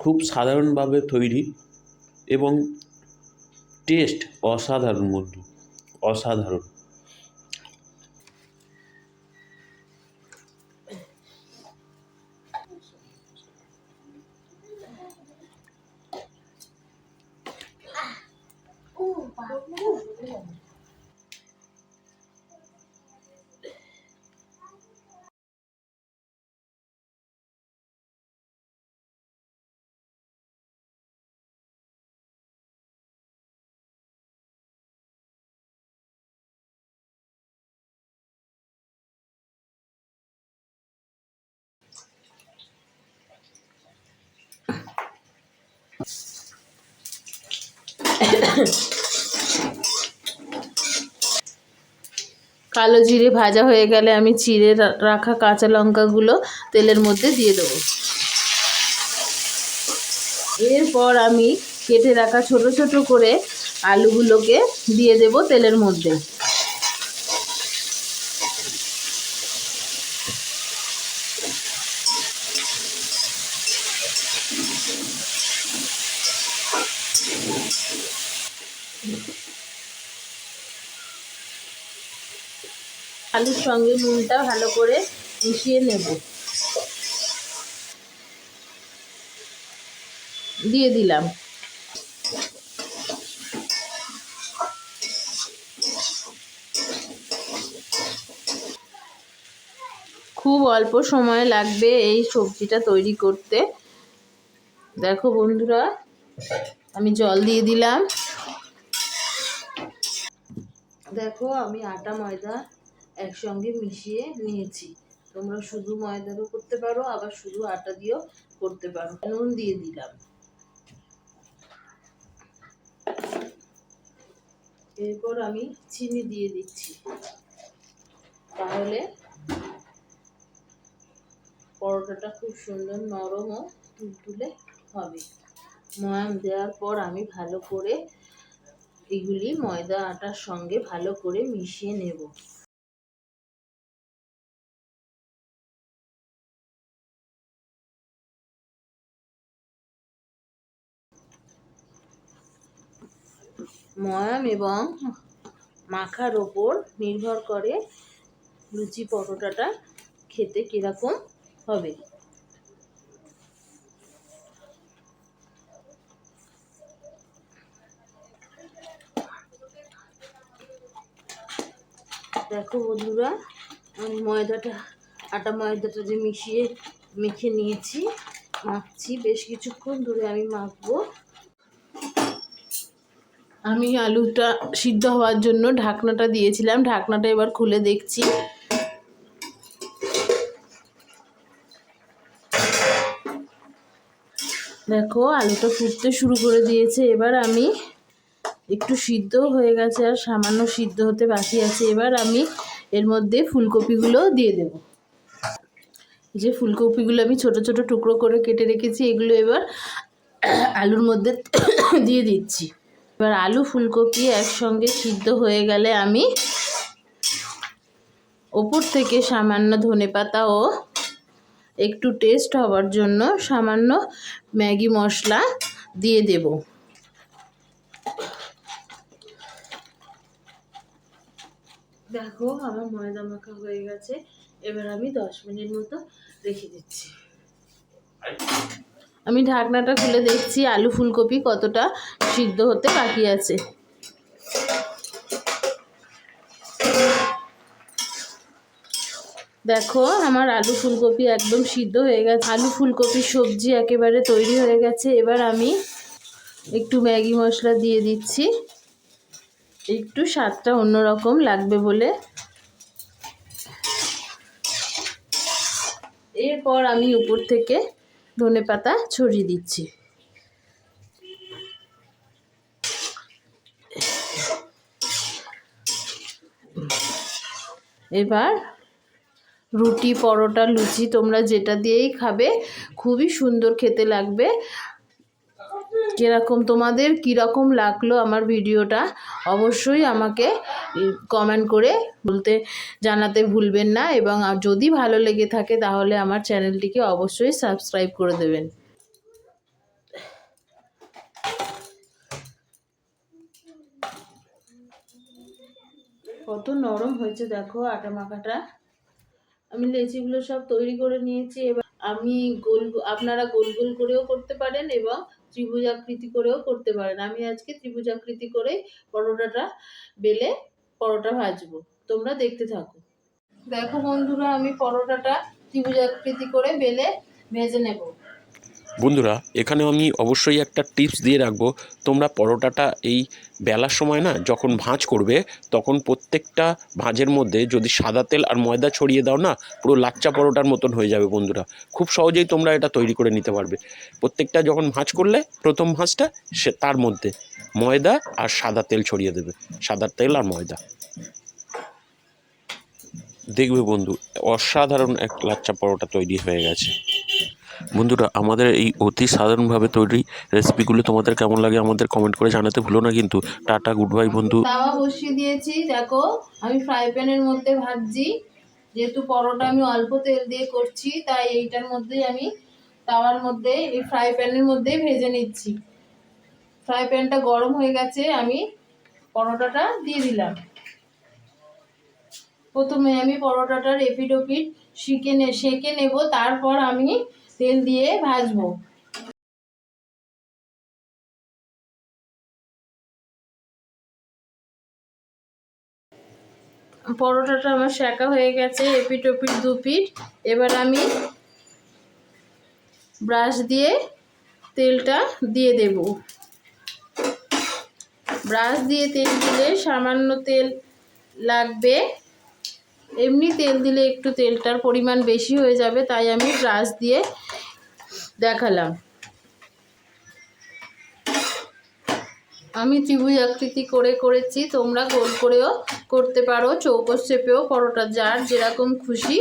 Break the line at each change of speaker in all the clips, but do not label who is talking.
খুব সাধারণভাবে তৈরি এবং টেস্ট অসাধারণ বন্ধু, অসাধারণ।
কালো জিরে ভাজা হয়ে গেলে আমি চিড়ে রাখা কাঁচা লঙ্কাগুলো তেলের মধ্যে দিয়ে দেবো। এরপর আমি কেটে রাখা ছোট ছোট করে আলুগুলোকে দিয়ে দেব তেলের মধ্যে। আলুর সঙ্গে নুনটা ভালো করে মিশিয়ে নেব। দিয়ে দিলাম। খুব অল্প সময় লাগবে এই সবজিটা তৈরি করতে। দেখো বন্ধুরা, আমি জল দিয়ে দিলাম। দেখো আমি আটা ময়দা একসঙ্গে মিশিয়ে নিয়েছি। তোমরা শুধু ময়দারও করতে পারো, আবার শুধু আটা দিয়েও করতে পারো। নুন দিয়ে দিলাম। এরপর আমি চিনি দিয়ে দিচ্ছি, তাহলে পরোটাটা খুব সুন্দর নরম ও তুলতুলে হবে। ময়াম দেওয়ার পর আমি ভালো করে এগুলি ময়দা আটার সঙ্গে ভালো করে মিশিয়ে নেব। ময়াম এবং মাখার ওপর নির্ভর করে লুচি পরোটাটা খেতে কিরকম হবে। দেখো বন্ধুরা, আমি আটা ময়দাটা যে মেখে নিয়েছি, মাখছি বেশ কিছুক্ষণ ধরে আমি মাখবো। আমি আলুটা সিদ্ধ হওয়ার জন্য ঢাকনাটা দিয়েছিলাম, ঢাকনাটা এবার খুলে দেখছি। দেখো আলুটা ফুটতে শুরু করে দিয়েছে। এবার আমি একটু সিদ্ধ হয়ে গেছে, আর সামান্য সিদ্ধ হতে বাকি আছে। এবার আমি এর মধ্যে ফুলকপিগুলো দিয়ে দেব। যে ফুলকপিগুলো আমি ছোট ছোট টুকরো করে কেটে রেখেছি, এগুলো এবার আলুর মধ্যে দিয়ে দিচ্ছি। এবার আলু ফুলকপি একসঙ্গে সিদ্ধ হয়ে গেলে আমি ওপর থেকে সামান্য ধনেপাতা ও একটু টেস্ট হওয়ার জন্য সামান্য ম্যাগি মশলা দিয়ে দেব। দেখো আমার ময়দা মাখা হয়ে গেছে। এবার আমি 10 মিনিট মতো রেখে দিচ্ছি। আমি ঢাকনাটা খুলে দেখছি আলু ফুলকপি কতটা সিদ্ধ হতে বাকি আছে। দেখো আমার আলু ফুলকপি একদম সিদ্ধ হয়ে গেছে। আলু ফুলকপির সবজি একেবারে তৈরি হয়ে গেছে। এবার আমি একটু ম্যাগি মশলা দিয়ে দিচ্ছি, একটু স্বাদটা অন্যরকম লাগবে বলে। এরপর আমি উপর থেকে ধনেপাতা ছড়িয়ে দিচ্ছি। এবার রুটি পরোটা লুচি তোমরা যেটা দিয়েই খাবে খুবই সুন্দর খেতে লাগবে। তোমাদের কীরকম লাগলো আমার ভিডিওটা অবশ্যই আমাকে কমেন্ট করে জানাতে ভুলবেন না, এবং যদি ভালো লেগে থাকে তাহলে আমার চ্যানেলটিকে অবশ্যই সাবস্ক্রাইব করে দেবেন। কত নরম হয়েছে দেখো আটা মাখাটা। আমি লেচিগুলো সব তৈরি করে নিয়েছি। এবার আমি আপনারা গোল গোল করেও করতে পারেন এবং ত্রিভুজাকৃতি করেও করতে পারেন। আমি আজকে ত্রিভুজাকৃতি করে পরোটাটা বেলে পরোটা ভাজবো। তোমরা দেখতে থাকো। দেখো বন্ধুরা, আমি পরোটাটা ত্রিভুজাকৃতি করে বেলে ভেজে নেব।
বন্ধুরা, এখানে আমি অবশ্যই একটা টিপস দিয়ে রাখবো। তোমরা পরোটাটা এই বেলার সময় না, যখন ভাঁজ করবে তখন প্রত্যেকটা ভাঁজের মধ্যে যদি সাদা তেল আর ময়দা ছড়িয়ে দাও না, পুরো লাচ্চা পরোটার মতন হয়ে যাবে বন্ধুরা। খুব সহজেই তোমরা এটা তৈরি করে নিতে পারবে। প্রত্যেকটা যখন ভাঁজ করলে প্রথম ভাঁজটা সে তার মধ্যে ময়দা আর সাদা তেল ছড়িয়ে দেবে, সাদা তেল আর ময়দা। দেখবে বন্ধু, অসাধারণ এক লাচ্চা পরোটা তৈরি হয়ে গেছে। বন্ধুরা, আমাদের এই অতি সাধারণভাবে তৈরি রেসিপিগুলো তোমাদের কেমন লাগে আমাদের কমেন্ট করে জানাতে ভুলো না কিন্তু। টাটা, গুড বাই বন্ধু।
তাওয়া বসিয়ে দিয়েছি, দেখো আমি ফ্রাই প্যানের মধ্যে ভাজছি। যেহেতু পরোটা আমি অল্প তেল দিয়ে করছি, তাই এইটার মধ্যেই আমি তাওয়ার মধ্যে এই ফ্রাই প্যানের মধ্যেই ভেজে নিচ্ছি। ফ্রাই প্যানটা গরম হয়ে গেছে, আমি পরোটাটা দিয়ে দিলাম। প্রথমে আমি পরোটাটার এপিট ওপিট সেঁকে নেব, তারপর আমি তেল দিয়ে ভাজবো। পরোটাটা আমার সেঁকা হয়ে গেছে এপিট ওপিট দুপিট। এবার আমি ব্রাশ দিয়ে তেলটা দিয়ে দেব। ব্রাশ দিয়ে তেল দিলে সামান্য তেল লাগবে, এমনি তেল দিলে একটু তেলটার পরিমাণ বেশি হয়ে যাবে, তাই আমি ব্রাশ দিয়ে দেখালাম। আমি ত্রিভুজ আকৃতি করেছি, তোমরা গোল করেও করতে পারো, চৌকো শেপেও। পরোটা যার যেরকম খুশি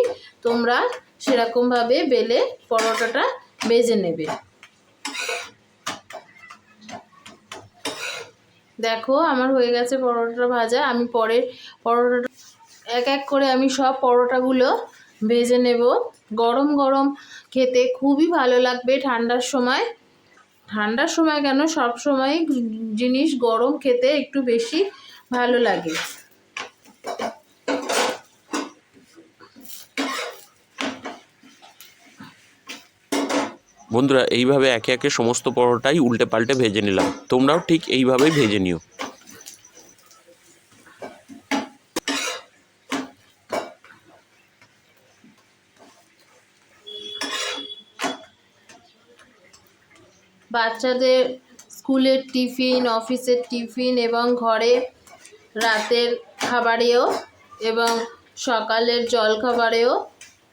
তোমরা সেরকমভাবে বেলে পরোটাটা ভেজে নেবে। দেখো আমার হয়ে গেছে পরোটাটা ভাজা। আমি পরের পরোটাটা এক এক করে আমি সব পরোটাগুলো ভেজে নেব। গরম গরম খেতে খুবই ভালো লাগবে। ঠান্ডার সময় কেন, সব সময় জিনিস গরম খেতে একটু বেশি ভালো লাগে।
বন্ধুরা, এইভাবে একে একে সমস্ত পরোটাই উল্টে পাল্টে ভেজে নিলাম। তোমরাও ঠিক এইভাবেই ভেজে নিও।
বাচ্চাদের স্কুলের টিফিন, অফিসের টিফিন এবং ঘরে রাতের খাবারেও এবং সকালের জলখাবারেও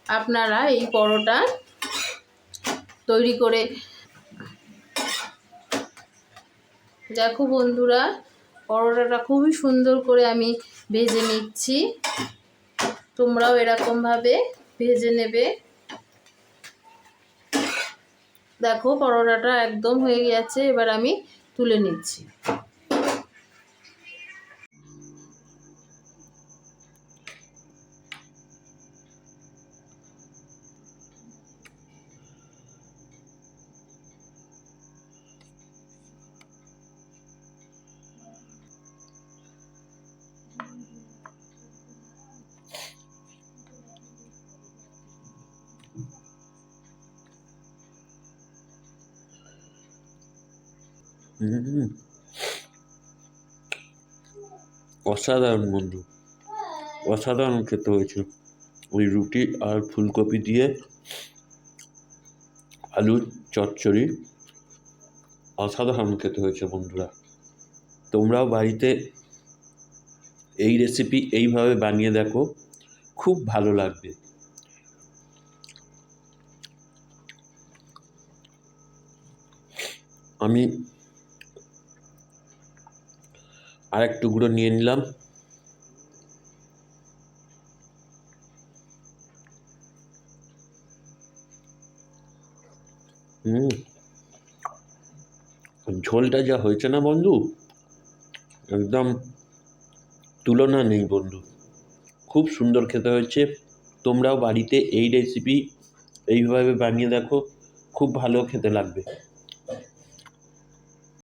আপনারা এই পরোটা তৈরি করে। দেখো বন্ধুরা, পরোটাটা খুবই সুন্দর করে আমি ভেজে নিচ্ছি। তোমরাও এরকমভাবে ভেজে নেবে। দেখো পরোটাটা একদম হয়ে গেছে, এবার আমি তুলে নিচ্ছি।
অসাধারণ বন্ধু, অসাধারণ খেতে হয়েছে। ওই রুটি আর ফুলকপি দিয়ে আলুর চচ্চড়ি অসাধারণ খেতে হয়েছে বন্ধুরা। তোমরাও বাড়িতে এই রেসিপি এইভাবে বানিয়ে দেখো, খুব ভালো লাগবে। আমি আরেক টুকরো নিয়ে নিলাম। ঝোলটা যা হয়েছে না বন্ধু, একদম তুলনা নেই বন্ধু। খুব সুন্দর খেতে হয়েছে। তোমরাও বাড়িতে এই রেসিপি এইভাবে বানিয়ে দেখো, খুব ভালো খেতে লাগবে।